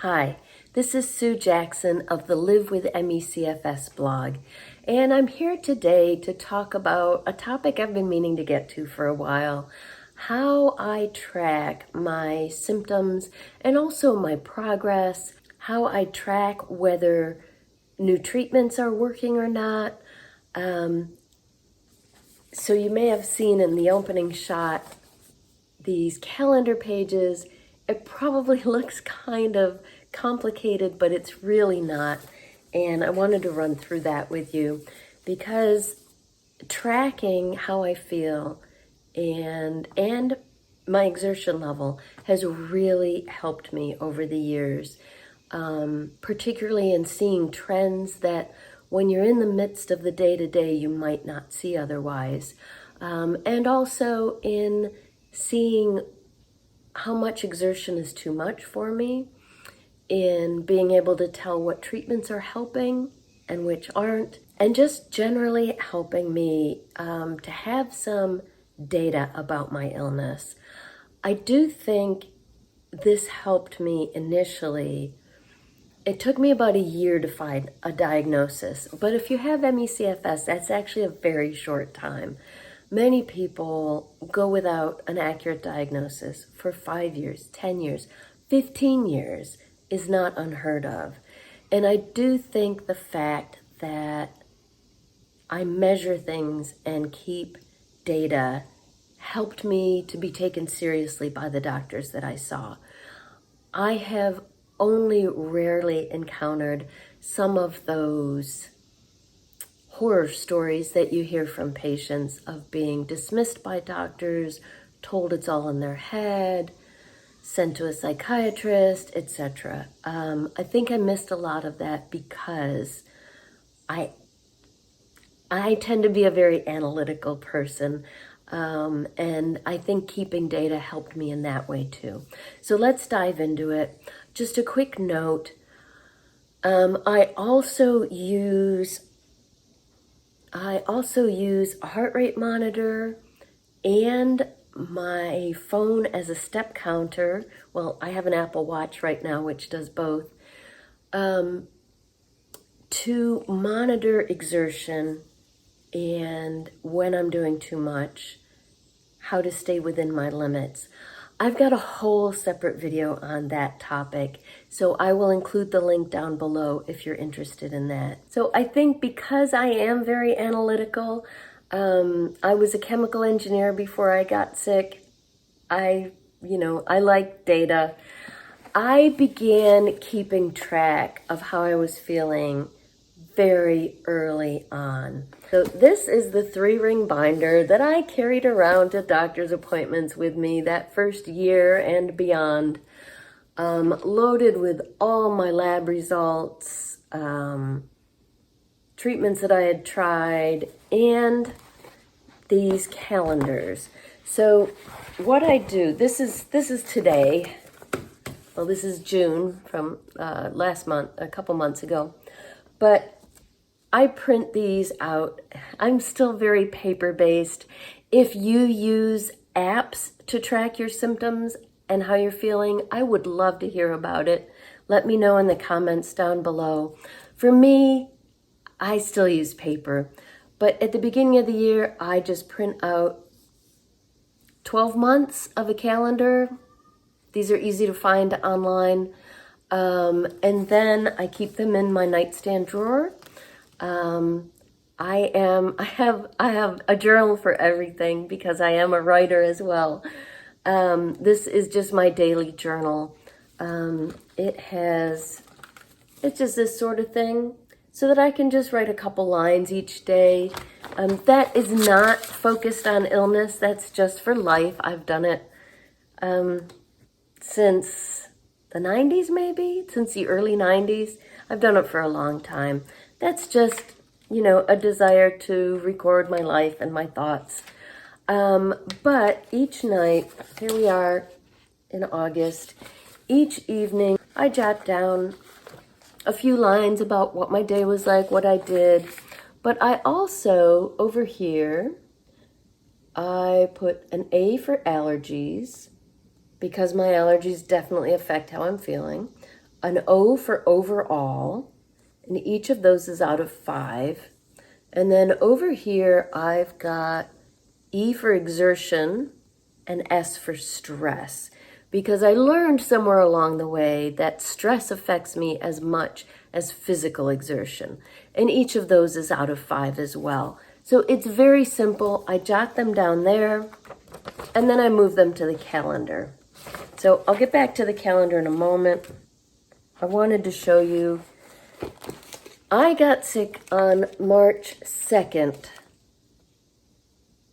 Hi, this is Sue Jackson of the Live with MECFS blog, and I'm here today to talk about a topic I've been meaning to get to for a while: how I track my symptoms and also my progress, how I track whether new treatments are working or not. So you may have seen in the opening shot these calendar pages. It probably looks kind of complicated, but it's really not. And I wanted to run through that with you because tracking how I feel and my exertion level has really helped me over the years, particularly in seeing trends that when you're in the midst of the day-to-day you might not see otherwise, and also in seeing how much exertion is too much for me, in being able to tell what treatments are helping and which aren't, and just generally helping me to have some data about my illness. I do think this helped me initially. It took me about a year to find a diagnosis, but if you have MECFS, that's actually a very short time. Many people go without an accurate diagnosis for 5 years, 10 years, 15 years is not unheard of. And I do think the fact that I measure things and keep data helped me to be taken seriously by the doctors that I saw. I have only rarely encountered some of those horror stories that you hear from patients of being dismissed by doctors, told it's all in their head, sent to a psychiatrist, etc. I think I missed a lot of that because I tend to be a very analytical person, and I think keeping data helped me in that way too. So let's dive into it. Just a quick note, I also use a heart rate monitor and my phone as a step counter. Well, I have an Apple Watch right now, which does both, to monitor exertion and when I'm doing too much, how to stay within my limits. I've got a whole separate video on that topic, so I will include the link down below if you're interested in that. So I think because I am very analytical, I was a chemical engineer before I got sick. I like data. I began keeping track of how I was feeling very early on. So this is the 3-ring binder that I carried around to doctor's appointments with me that first year and beyond, loaded with all my lab results, treatments that I had tried, and these calendars. So what I do, this is today. Well, this is June from last month, a couple months ago, but I print these out. I'm still very paper-based. If you use apps to track your symptoms and how you're feeling, I would love to hear about it. Let me know in the comments down below. For me, I still use paper, but at the beginning of the year, I just print out 12 months of a calendar. These are easy to find online. And then I keep them in my nightstand drawer. I have a journal for everything because I am a writer as well. This is just my daily journal. It's just this sort of thing so that I can just write a couple lines each day. That is not focused on illness. That's just for life. I've done it, since the 90s, maybe since the early 90s. I've done it for a long time. That's just, a desire to record my life and my thoughts. But each night, here we are in August, each evening I jot down a few lines about what my day was like, what I did. But I also, over here, I put an A for allergies, because my allergies definitely affect how I'm feeling. an O for overall, and each of those is out of 5. And then over here, I've got E for exertion and S for stress, because I learned somewhere along the way that stress affects me as much as physical exertion. And each of those is out of 5 as well. So it's very simple. I jot them down there, and then I move them to the calendar. So I'll get back to the calendar in a moment. I wanted to show you, I got sick on March 2nd,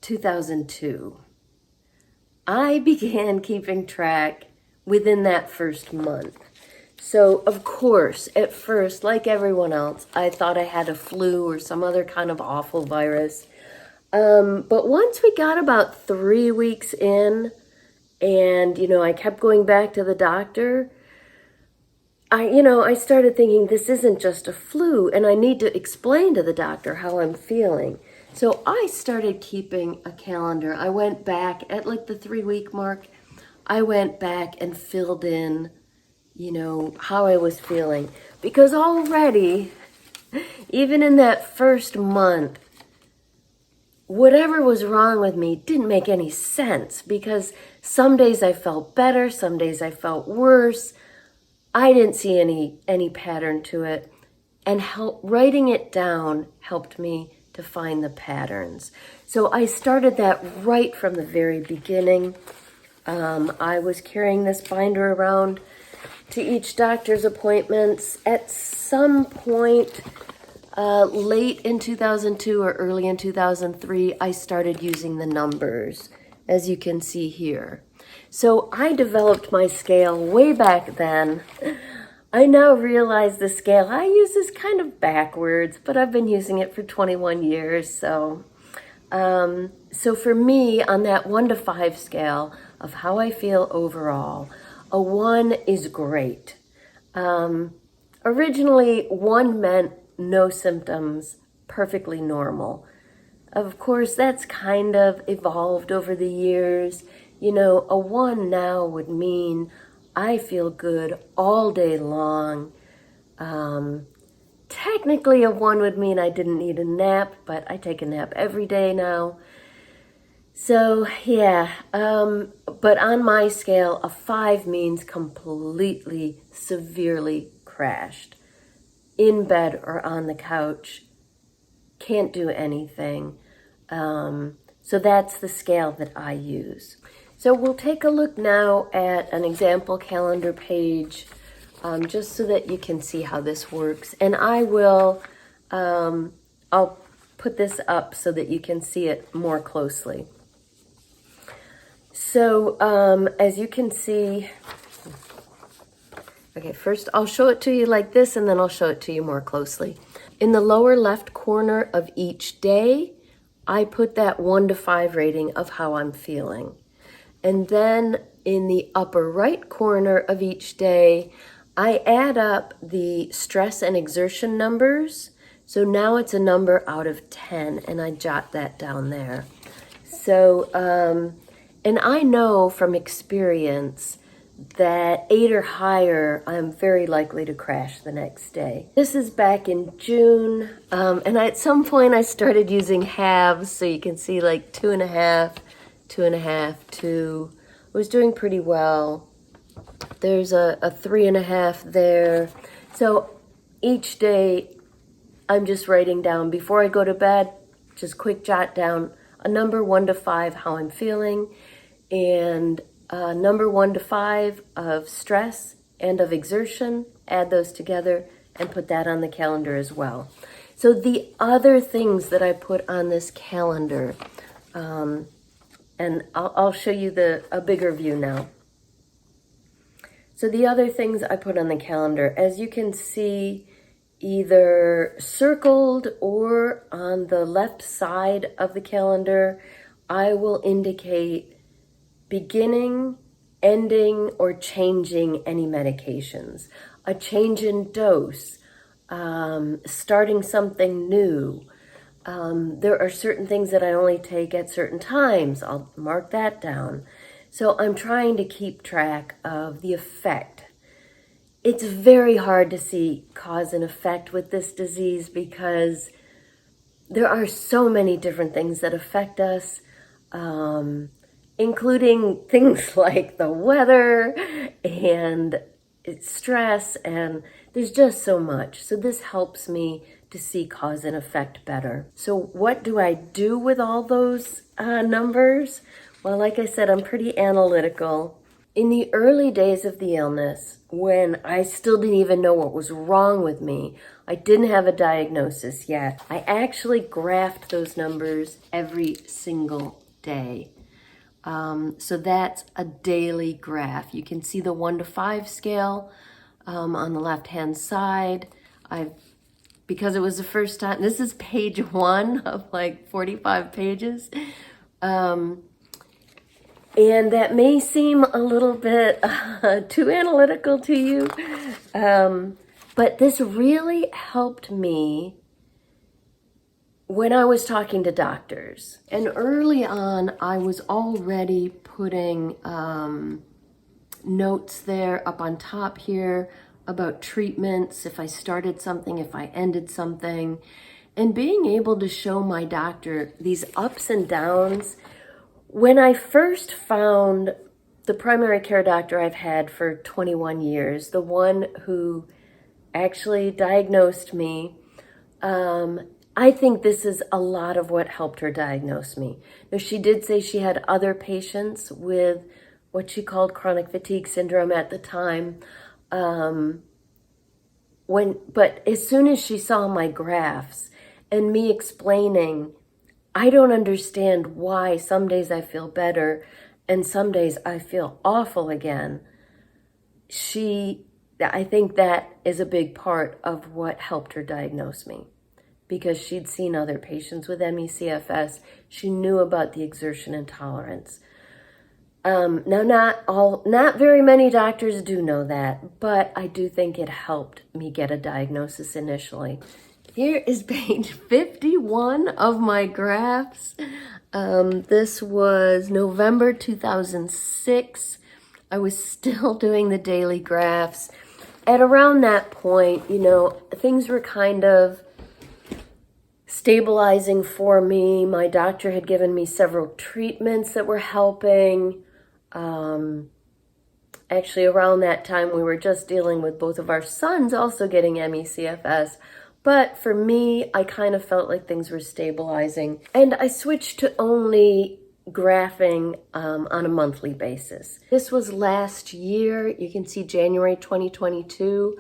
2002. I began keeping track within that first month. So, of course, at first, like everyone else, I thought I had a flu or some other kind of awful virus. But once we got about 3 weeks in, and, I kept going back to the doctor, I started thinking this isn't just a flu, and I need to explain to the doctor how I'm feeling. So I started keeping a calendar. I went back at like the 3-week mark. I went back and filled in, how I was feeling. Because already, even in that first month, whatever was wrong with me didn't make any sense, because some days I felt better, some days I felt worse. I didn't see any pattern to it, and writing it down helped me to find the patterns. So I started that right from the very beginning. I was carrying this binder around to each doctor's appointments. At some point, late in 2002 or early in 2003, I started using the numbers, as you can see here. So I developed my scale way back then. I now realize the scale I use is kind of backwards, but I've been using it for 21 years. So for me, on that 1 to 5 scale of how I feel overall, a 1 is great. Originally, 1 meant no symptoms, perfectly normal. Of course, that's kind of evolved over the years. A 1 now would mean I feel good all day long. Technically, a 1 would mean I didn't need a nap, but I take a nap every day now. So, yeah. But on my scale, a 5 means completely, severely crashed. In bed or on the couch. Can't do anything. So that's the scale that I use. So we'll take a look now at an example calendar page, just so that you can see how this works. And I'll put this up so that you can see it more closely. So as you can see, okay, first I'll show it to you like this, and then I'll show it to you more closely. In the lower left corner of each day, I put that 1 to 5 rating of how I'm feeling. And then in the upper right corner of each day, I add up the stress and exertion numbers. So now it's a number out of 10, and I jot that down there. So, and I know from experience that 8 or higher, I'm very likely to crash the next day. This is back in June, and at some point I started using halves, so you can see like 2.5, 2.5, 2. I was doing pretty well. There's a 3.5 there. So each day I'm just writing down, before I go to bed, just quick jot down a number 1 to 5, how I'm feeling, and number 1 to 5 of stress and of exertion, add those together and put that on the calendar as well. So the other things that I put on this calendar, and I'll show you a bigger view now. So the other things I put on the calendar, as you can see, either circled or on the left side of the calendar, I will indicate beginning, ending, or changing any medications, a change in dose, starting something new. There are certain things that I only take at certain times. I'll mark that down. So I'm trying to keep track of the effect. It's very hard to see cause and effect with this disease because there are so many different things that affect us, including things like the weather and stress, and there's just so much. So this helps me to see cause and effect better. So what do I do with all those numbers? Well, like I said, I'm pretty analytical. In the early days of the illness, when I still didn't even know what was wrong with me, I didn't have a diagnosis yet, I actually graphed those numbers every single day. So that's a daily graph. You can see the 1 to 5 scale on the left-hand side. Because it was the first time, this is page 1 of like 45 pages. And that may seem a little bit too analytical to you, but this really helped me when I was talking to doctors. And early on, I was already putting notes there up on top here about treatments, if I started something, if I ended something, and being able to show my doctor these ups and downs. When I first found the primary care doctor I've had for 21 years, the one who actually diagnosed me, I think this is a lot of what helped her diagnose me. Now, she did say she had other patients with what she called chronic fatigue syndrome at the time. But as soon as she saw my graphs and me explaining, I don't understand why some days I feel better and some days I feel awful again, I think that is a big part of what helped her diagnose me, because she'd seen other patients with ME/CFS. She knew about the exertion intolerance. Now, not very many doctors do know that, but I do think it helped me get a diagnosis initially. Here is page 51 of my graphs. This was November 2006. I was still doing the daily graphs. At around that point, things were kind of stabilizing for me. My doctor had given me several treatments that were helping. Actually, around that time, we were just dealing with both of our sons also getting ME/CFS. But for me, I kind of felt like things were stabilizing. And I switched to only graphing on a monthly basis. This was last year. You can see January 2022.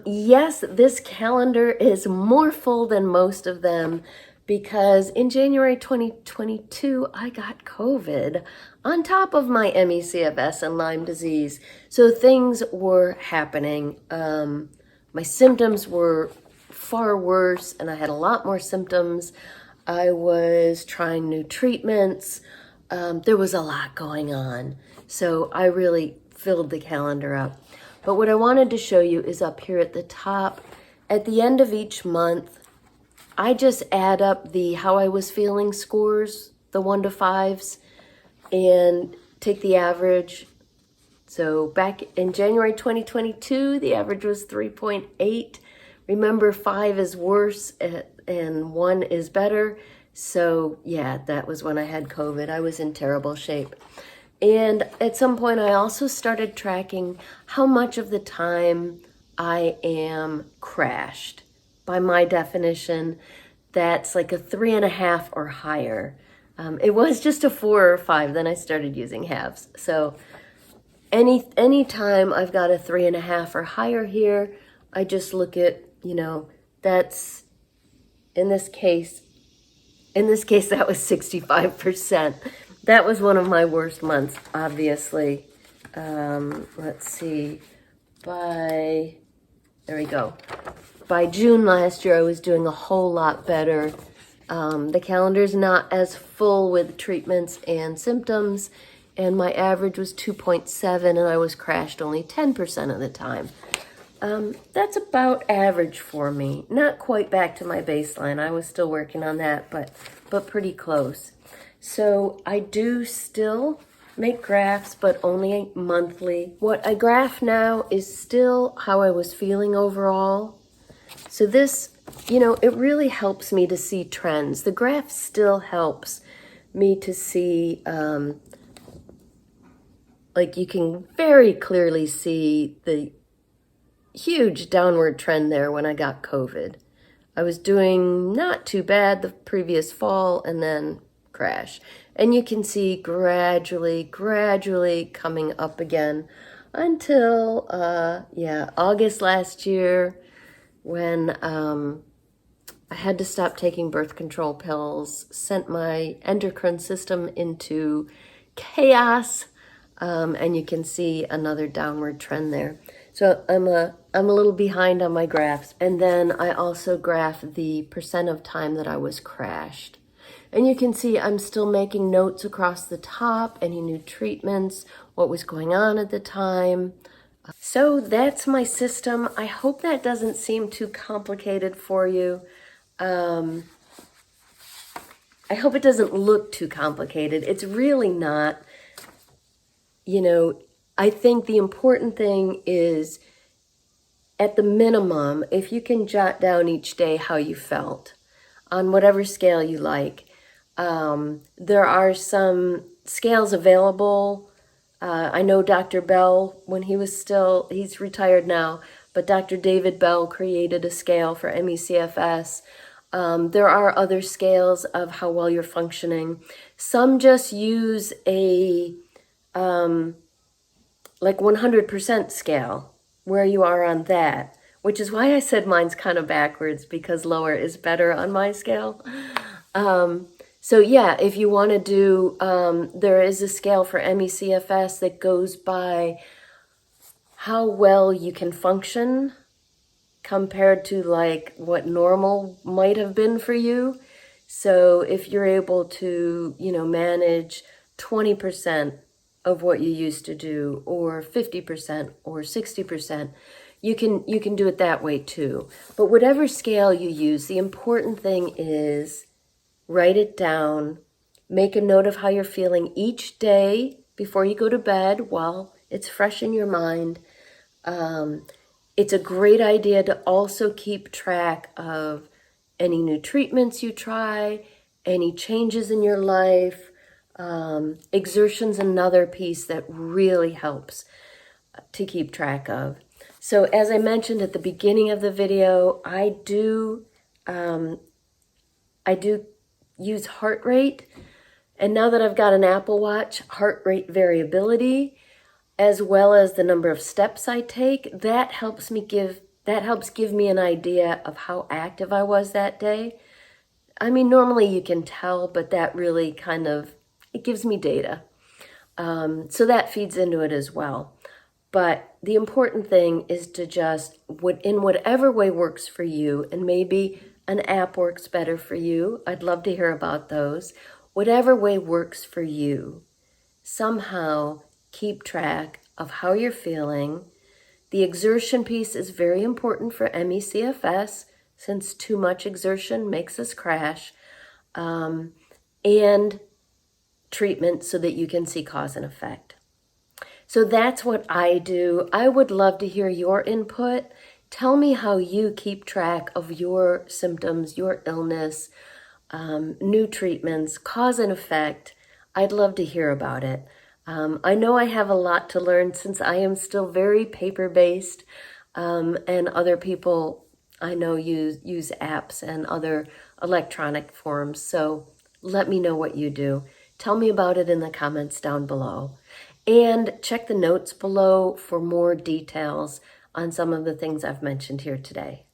Yes, this calendar is more full than most of them because in January 2022, I got COVID on top of my ME/CFS and Lyme disease. So things were happening. My symptoms were far worse and I had a lot more symptoms. I was trying new treatments. There was a lot going on. So I really filled the calendar up. But what I wanted to show you is up here at the top. At the end of each month, I just add up the how I was feeling scores, the 1 to 5s, and take the average. So back in January 2022, the average was 3.8. Remember, 5 is worse and 1 is better. So yeah, that was when I had COVID. I was in terrible shape. And at some point, I also started tracking how much of the time I am crashed. By my definition, that's like a 3.5 or higher. It was just a 4 or 5, then I started using halves. So any time I've got a 3.5 or higher here, I just look at, that's, in this case, that was 65%. That was one of my worst months, obviously. Let's see, there we go. By June last year, I was doing a whole lot better. The calendar's not as full with treatments and symptoms, and my average was 2.7, and I was crashed only 10% of the time. That's about average for me. Not quite back to my baseline. I was still working on that, but pretty close. So I do still make graphs, but only monthly. What I graph now is still how I was feeling overall. So this, it really helps me to see trends. The graph still helps me to see, like you can very clearly see the huge downward trend there when I got COVID. I was doing not too bad the previous fall and then crash. And you can see gradually coming up again until, August last year when I had to stop taking birth control pills, sent my endocrine system into chaos, and you can see another downward trend there. So I'm a little behind on my graphs. And then I also graph the percent of time that I was crashed. And you can see I'm still making notes across the top, any new treatments, what was going on at the time. So that's my system. I hope that doesn't seem too complicated for you. I hope it doesn't look too complicated. It's really not. I think the important thing is, at the minimum, if you can jot down each day how you felt on whatever scale you like. There are some scales available. I know Dr. Bell, when he's retired now, but Dr. David Bell created a scale for MECFS. There are other scales of how well you're functioning. Some just use a 100% scale, where you are on that, which is why I said mine's kind of backwards, because lower is better on my scale. So yeah, if you want to do, there is a scale for MECFS that goes by how well you can function compared to like what normal might have been for you. So if you're able to, manage 20% of what you used to do, or 50% or 60%, you can do it that way too. But whatever scale you use, the important thing is write it down, make a note of how you're feeling each day before you go to bed while it's fresh in your mind. It's a great idea to also keep track of any new treatments you try, any changes in your life. Exertion's another piece that really helps to keep track of. So as I mentioned at the beginning of the video, I do use heart rate. And now that I've got an Apple Watch, heart rate variability, as well as the number of steps I take, that helps give me an idea of how active I was that day. I mean, normally you can tell, but that really it gives me data. So that feeds into it as well. But the important thing is to just, in whatever way works for you, and maybe an app works better for you. I'd love to hear about those. Whatever way works for you, somehow keep track of how you're feeling. The exertion piece is very important for MECFS, since too much exertion makes us crash. And treatment so that you can see cause and effect. So that's what I do. I would love to hear your input. Tell me how you keep track of your symptoms, your illness, new treatments, cause and effect. I'd love to hear about it. I know I have a lot to learn since I am still very paper-based, and other people I know use apps and other electronic forms. So let me know what you do. Tell me about it in the comments down below. And check the notes below for more details on some of the things I've mentioned here today.